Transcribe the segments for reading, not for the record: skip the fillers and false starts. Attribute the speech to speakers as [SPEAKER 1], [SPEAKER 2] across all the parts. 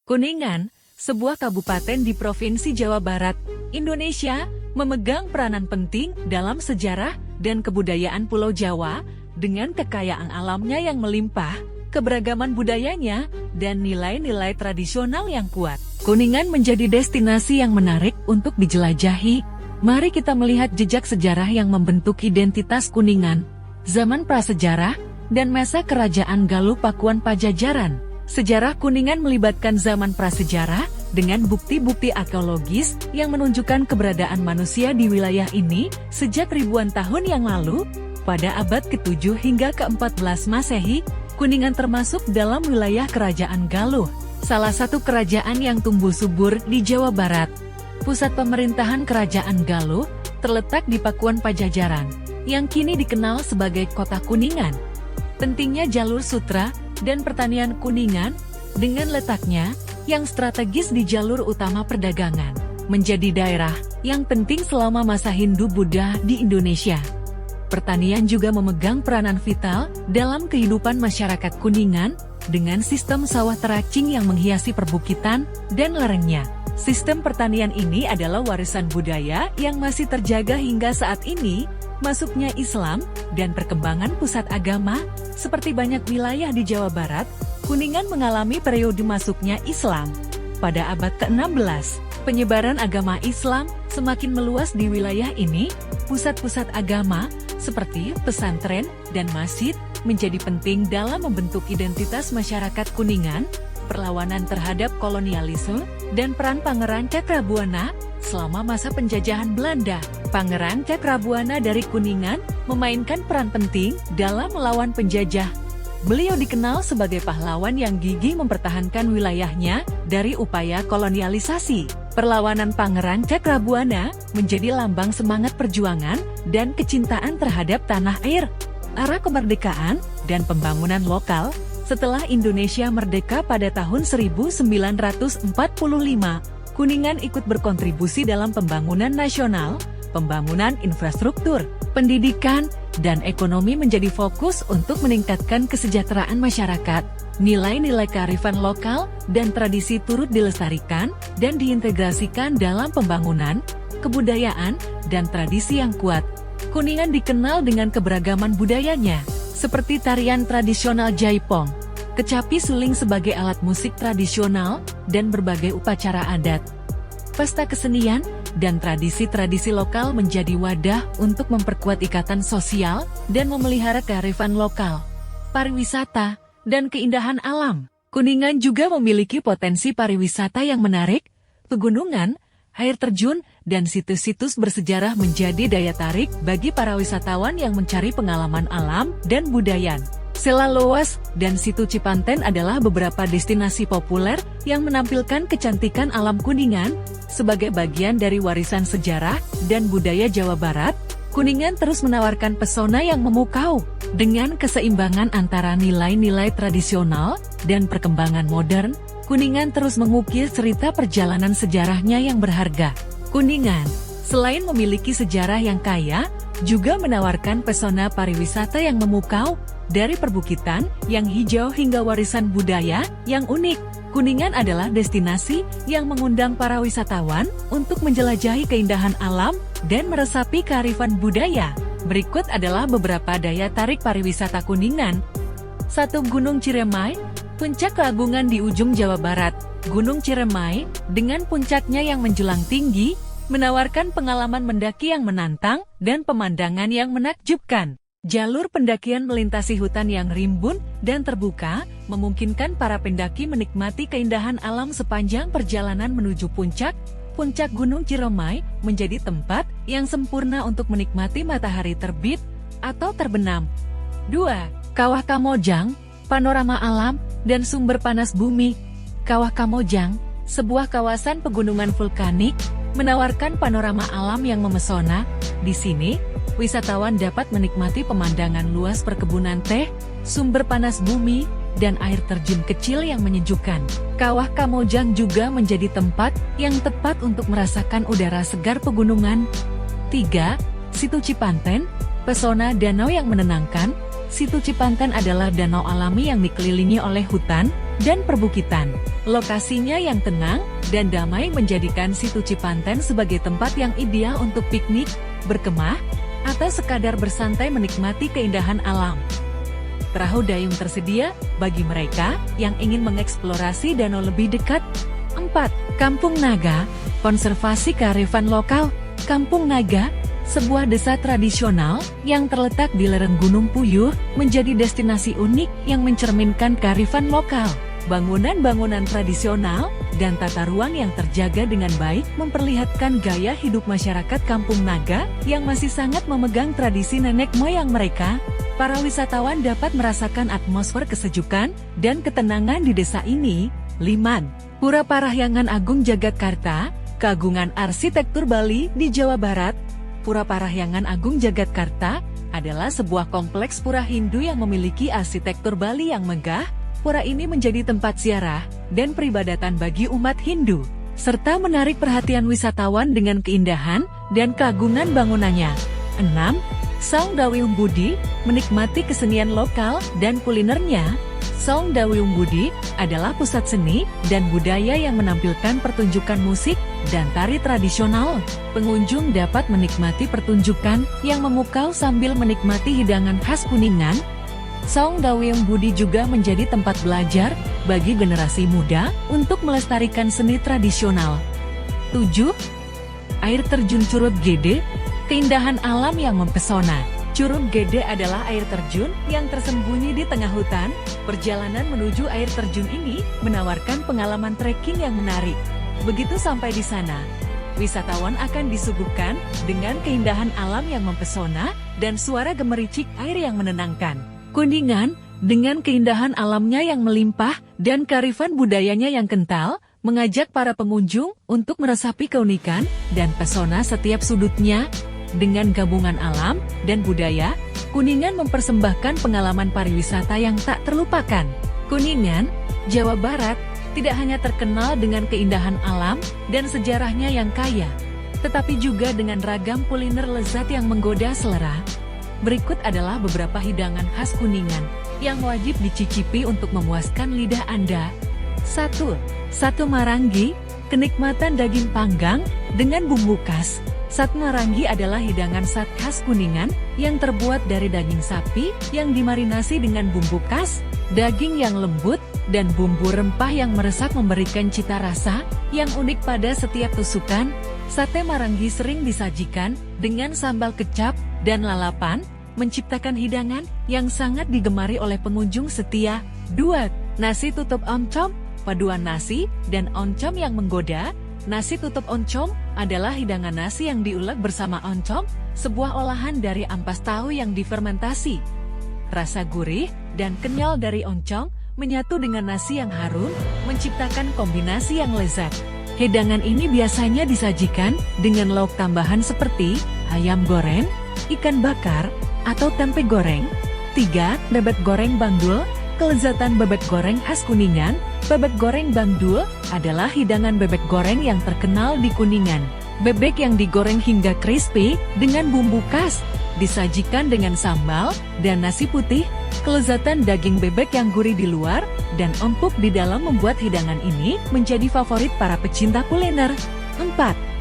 [SPEAKER 1] Kuningan, sebuah kabupaten di Provinsi Jawa Barat, Indonesia, memegang peranan penting dalam sejarah dan kebudayaan Pulau Jawa dengan kekayaan alamnya yang melimpah, keberagaman budayanya, dan nilai-nilai tradisional yang kuat. Kuningan menjadi destinasi yang menarik untuk dijelajahi. Mari kita melihat jejak sejarah yang membentuk identitas Kuningan, zaman prasejarah, dan masa kerajaan Galuh Pakuan Pajajaran. Sejarah Kuningan melibatkan zaman prasejarah dengan bukti-bukti arkeologis yang menunjukkan keberadaan manusia di wilayah ini sejak ribuan tahun yang lalu. Pada abad ke-7 hingga ke-14 Masehi, Kuningan termasuk dalam wilayah kerajaan Galuh, salah satu kerajaan yang tumbuh subur di Jawa Barat. Pusat pemerintahan kerajaan Galuh terletak di Pakuan Pajajaran, yang kini dikenal sebagai Kota Kuningan. Pentingnya jalur sutra dan pertanian Kuningan, dengan letaknya yang strategis di jalur utama perdagangan, menjadi daerah yang penting selama masa Hindu-Buddha di Indonesia. Pertanian juga memegang peranan vital dalam kehidupan masyarakat Kuningan, dengan sistem sawah teracing yang menghiasi perbukitan dan lerengnya. Sistem pertanian ini adalah warisan budaya yang masih terjaga hingga saat ini. Masuknya Islam dan perkembangan pusat agama, seperti banyak wilayah di Jawa Barat, Kuningan mengalami periode masuknya Islam. Pada abad ke-16, penyebaran agama Islam semakin meluas di wilayah ini. Pusat-pusat agama, seperti pesantren dan masjid, menjadi penting dalam membentuk identitas masyarakat Kuningan. Perlawanan terhadap kolonialisme, dan peran Pangeran Cakrabuana selama masa penjajahan Belanda. Pangeran Cakrabuana dari Kuningan memainkan peran penting dalam melawan penjajah. Beliau dikenal sebagai pahlawan yang gigih mempertahankan wilayahnya dari upaya kolonialisasi. Perlawanan Pangeran Cakrabuana menjadi lambang semangat perjuangan dan kecintaan terhadap tanah air. Arah kemerdekaan dan pembangunan lokal. Setelah Indonesia merdeka pada tahun 1945, Kuningan ikut berkontribusi dalam pembangunan nasional, pembangunan infrastruktur, pendidikan, dan ekonomi menjadi fokus untuk meningkatkan kesejahteraan masyarakat. Nilai-nilai kearifan lokal dan tradisi turut dilestarikan dan diintegrasikan dalam pembangunan, kebudayaan, dan tradisi yang kuat. Kuningan dikenal dengan keberagaman budayanya, seperti tarian tradisional Jaipong, kecapi suling sebagai alat musik tradisional, dan berbagai upacara adat. Pesta kesenian dan tradisi-tradisi lokal menjadi wadah untuk memperkuat ikatan sosial dan memelihara kearifan lokal, pariwisata, dan keindahan alam. Kuningan juga memiliki potensi pariwisata yang menarik. Pegunungan, air terjun, dan situs-situs bersejarah menjadi daya tarik bagi para wisatawan yang mencari pengalaman alam dan budaya. Sela Loas dan Situ Cipanten adalah beberapa destinasi populer yang menampilkan kecantikan alam Kuningan. Sebagai bagian dari warisan sejarah dan budaya Jawa Barat, Kuningan terus menawarkan pesona yang memukau. Dengan keseimbangan antara nilai-nilai tradisional dan perkembangan modern, Kuningan terus mengukir cerita perjalanan sejarahnya yang berharga. Kuningan, selain memiliki sejarah yang kaya, juga menawarkan pesona pariwisata yang memukau, dari perbukitan yang hijau hingga warisan budaya yang unik. Kuningan adalah destinasi yang mengundang para wisatawan untuk menjelajahi keindahan alam dan meresapi kearifan budaya. Berikut adalah beberapa daya tarik pariwisata Kuningan. 1. Gunung Ciremai, puncak keagungan di ujung Jawa Barat. Gunung Ciremai, dengan puncaknya yang menjulang tinggi, menawarkan pengalaman mendaki yang menantang dan pemandangan yang menakjubkan. Jalur pendakian melintasi hutan yang rimbun dan terbuka, memungkinkan para pendaki menikmati keindahan alam sepanjang perjalanan menuju puncak. Puncak Gunung Ciremai menjadi tempat yang sempurna untuk menikmati matahari terbit atau terbenam. 2. Kawah Kamojang, panorama alam dan sumber panas bumi. Kawah Kamojang, sebuah kawasan pegunungan vulkanik, menawarkan panorama alam yang memesona. Di sini, wisatawan dapat menikmati pemandangan luas perkebunan teh, sumber panas bumi, dan air terjun kecil yang menyejukkan. Kawah Kamojang juga menjadi tempat yang tepat untuk merasakan udara segar pegunungan. 3. Situ Cipanten, pesona danau yang menenangkan. Situ Cipanten adalah danau alami yang dikelilingi oleh hutan, dan perbukitan. Lokasinya yang tenang dan damai menjadikan situ Cipanten sebagai tempat yang ideal untuk piknik, berkemah, atau sekadar bersantai menikmati keindahan alam. Perahu dayung tersedia bagi mereka yang ingin mengeksplorasi danau lebih dekat. 4. Kampung Naga, konservasi kearifan lokal. Kampung Naga, sebuah desa tradisional yang terletak di lereng Gunung Puyuh, menjadi destinasi unik yang mencerminkan kearifan lokal. Bangunan-bangunan tradisional dan tata ruang yang terjaga dengan baik memperlihatkan gaya hidup masyarakat Kampung Naga yang masih sangat memegang tradisi nenek moyang mereka. Para wisatawan dapat merasakan atmosfer kesejukan dan ketenangan di desa ini. 5. Pura Parahyangan Agung Jagatkarta, keagungan arsitektur Bali di Jawa Barat. Pura Parahyangan Agung Jagatkarta adalah sebuah kompleks pura Hindu yang memiliki arsitektur Bali yang megah. Pura ini menjadi tempat ziarah dan peribadatan bagi umat Hindu, serta menarik perhatian wisatawan dengan keindahan dan keagungan bangunannya. 6. Songdawiung Budi, menikmati kesenian lokal dan kulinernya. Songdawiung Budi adalah pusat seni dan budaya yang menampilkan pertunjukan musik dan tari tradisional. Pengunjung dapat menikmati pertunjukan yang memukau sambil menikmati hidangan khas Kuningan. Songdawiung Budi juga menjadi tempat belajar bagi generasi muda untuk melestarikan seni tradisional. 7. Air terjun Curug Gede, keindahan alam yang mempesona. Curug Gede adalah air terjun yang tersembunyi di tengah hutan. Perjalanan menuju air terjun ini menawarkan pengalaman trekking yang menarik. Begitu sampai di sana, wisatawan akan disuguhkan dengan keindahan alam yang mempesona dan suara gemericik air yang menenangkan. Kuningan, dengan keindahan alamnya yang melimpah dan kearifan budayanya yang kental, mengajak para pengunjung untuk meresapi keunikan dan pesona setiap sudutnya. Dengan gabungan alam dan budaya, Kuningan mempersembahkan pengalaman pariwisata yang tak terlupakan. Kuningan, Jawa Barat, tidak hanya terkenal dengan keindahan alam dan sejarahnya yang kaya, tetapi juga dengan ragam kuliner lezat yang menggoda selera. Berikut adalah beberapa hidangan khas Kuningan yang wajib dicicipi untuk memuaskan lidah Anda. 1. Sate Marangi, kenikmatan daging panggang dengan bumbu khas. Sate Marangi adalah hidangan sate khas Kuningan yang terbuat dari daging sapi yang dimarinasi dengan bumbu khas, daging yang lembut, dan bumbu rempah yang meresap memberikan cita rasa yang unik pada setiap tusukan. Sate Marangi sering disajikan dengan sambal kecap dan lalapan, menciptakan hidangan yang sangat digemari oleh pengunjung setia. 2. Nasi tutup oncom, paduan nasi dan oncom yang menggoda. Nasi tutup oncom adalah hidangan nasi yang diulek bersama oncom, sebuah olahan dari ampas tahu yang difermentasi. Rasa gurih dan kenyal dari oncom menyatu dengan nasi yang harum, menciptakan kombinasi yang lezat. Hidangan ini biasanya disajikan dengan lauk tambahan seperti ayam goreng, ikan bakar, atau tempe goreng. 3. Bebek goreng Bangdul, kelezatan bebek goreng khas Kuningan. Bebek goreng Bangdul adalah hidangan bebek goreng yang terkenal di Kuningan. Bebek yang digoreng hingga crispy dengan bumbu khas, disajikan dengan sambal dan nasi putih. Kelezatan daging bebek yang gurih di luar dan empuk di dalam membuat hidangan ini menjadi favorit para pecinta kuliner. 4.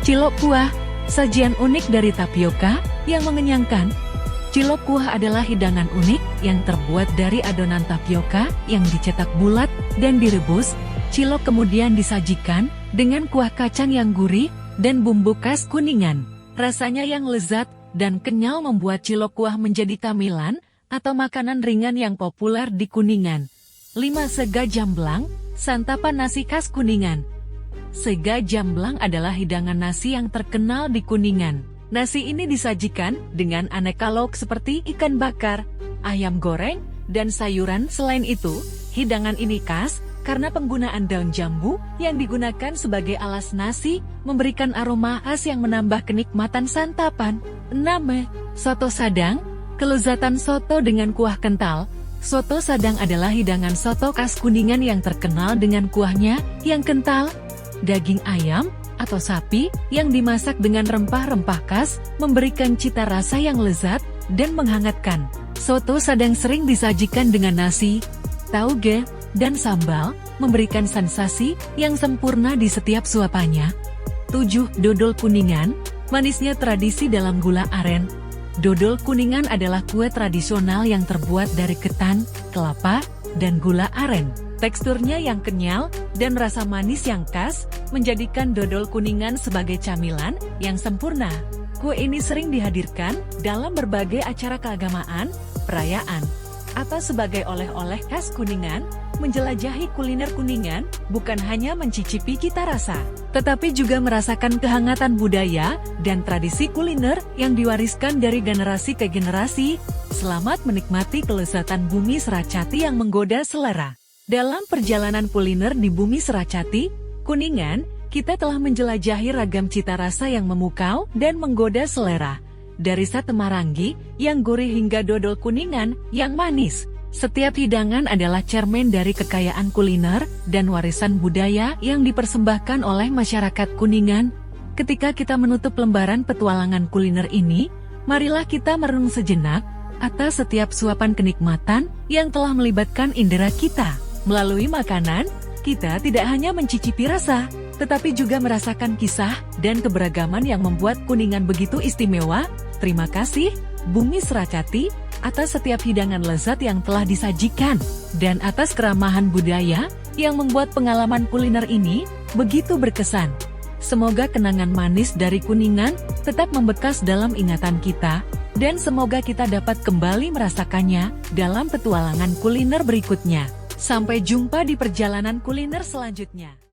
[SPEAKER 1] Cilok kuah, sajian unik dari tapioka yang mengenyangkan. Cilok kuah adalah hidangan unik yang terbuat dari adonan tapioka yang dicetak bulat dan direbus. Cilok kemudian disajikan dengan kuah kacang yang gurih dan bumbu khas Kuningan. Rasanya yang lezat dan kenyal membuat cilok kuah menjadi camilan atau makanan ringan yang populer di Kuningan. 5. Sega Jamblang, santapan nasi khas Kuningan. Sega Jamblang adalah hidangan nasi yang terkenal di Kuningan. Nasi ini disajikan dengan aneka lauk seperti ikan bakar, ayam goreng, dan sayuran. Selain itu, hidangan ini khas karena penggunaan daun jambu yang digunakan sebagai alas nasi, memberikan aroma khas yang menambah kenikmatan santapan. 6. Soto Sadang, kelezatan soto dengan kuah kental. Soto Sadang adalah hidangan soto khas Kuningan yang terkenal dengan kuahnya yang kental. Daging ayam atau sapi yang dimasak dengan rempah-rempah khas memberikan cita rasa yang lezat dan menghangatkan. Soto Sadang sering disajikan dengan nasi, tauge, dan sambal, memberikan sensasi yang sempurna di setiap suapannya. 7. Dodol Kuningan, manisnya tradisi dalam gula aren. Dodol Kuningan adalah kue tradisional yang terbuat dari ketan, kelapa, dan gula aren. Teksturnya yang kenyal dan rasa manis yang khas menjadikan dodol Kuningan sebagai camilan yang sempurna. Kue ini sering dihadirkan dalam berbagai acara keagamaan, perayaan, atau sebagai oleh-oleh khas Kuningan. Menjelajahi kuliner Kuningan bukan hanya mencicipi cita rasa, tetapi juga merasakan kehangatan budaya dan tradisi kuliner yang diwariskan dari generasi ke generasi. Selamat menikmati kelezatan Bumi Seracati yang menggoda selera. Dalam perjalanan kuliner di Bumi Seracati, Kuningan, kita telah menjelajahi ragam cita rasa yang memukau dan menggoda selera. Dari sate Marangi yang gurih hingga dodol Kuningan yang manis. Setiap hidangan adalah cermin dari kekayaan kuliner dan warisan budaya yang dipersembahkan oleh masyarakat Kuningan. Ketika kita menutup lembaran petualangan kuliner ini, marilah kita merenung sejenak atas setiap suapan kenikmatan yang telah melibatkan indera kita. Melalui makanan, kita tidak hanya mencicipi rasa, tetapi juga merasakan kisah dan keberagaman yang membuat Kuningan begitu istimewa. Terima kasih, Bumi Seracati, atas setiap hidangan lezat yang telah disajikan, dan atas keramahan budaya yang membuat pengalaman kuliner ini begitu berkesan. Semoga kenangan manis dari Kuningan tetap membekas dalam ingatan kita, dan semoga kita dapat kembali merasakannya dalam petualangan kuliner berikutnya. Sampai jumpa di perjalanan kuliner selanjutnya.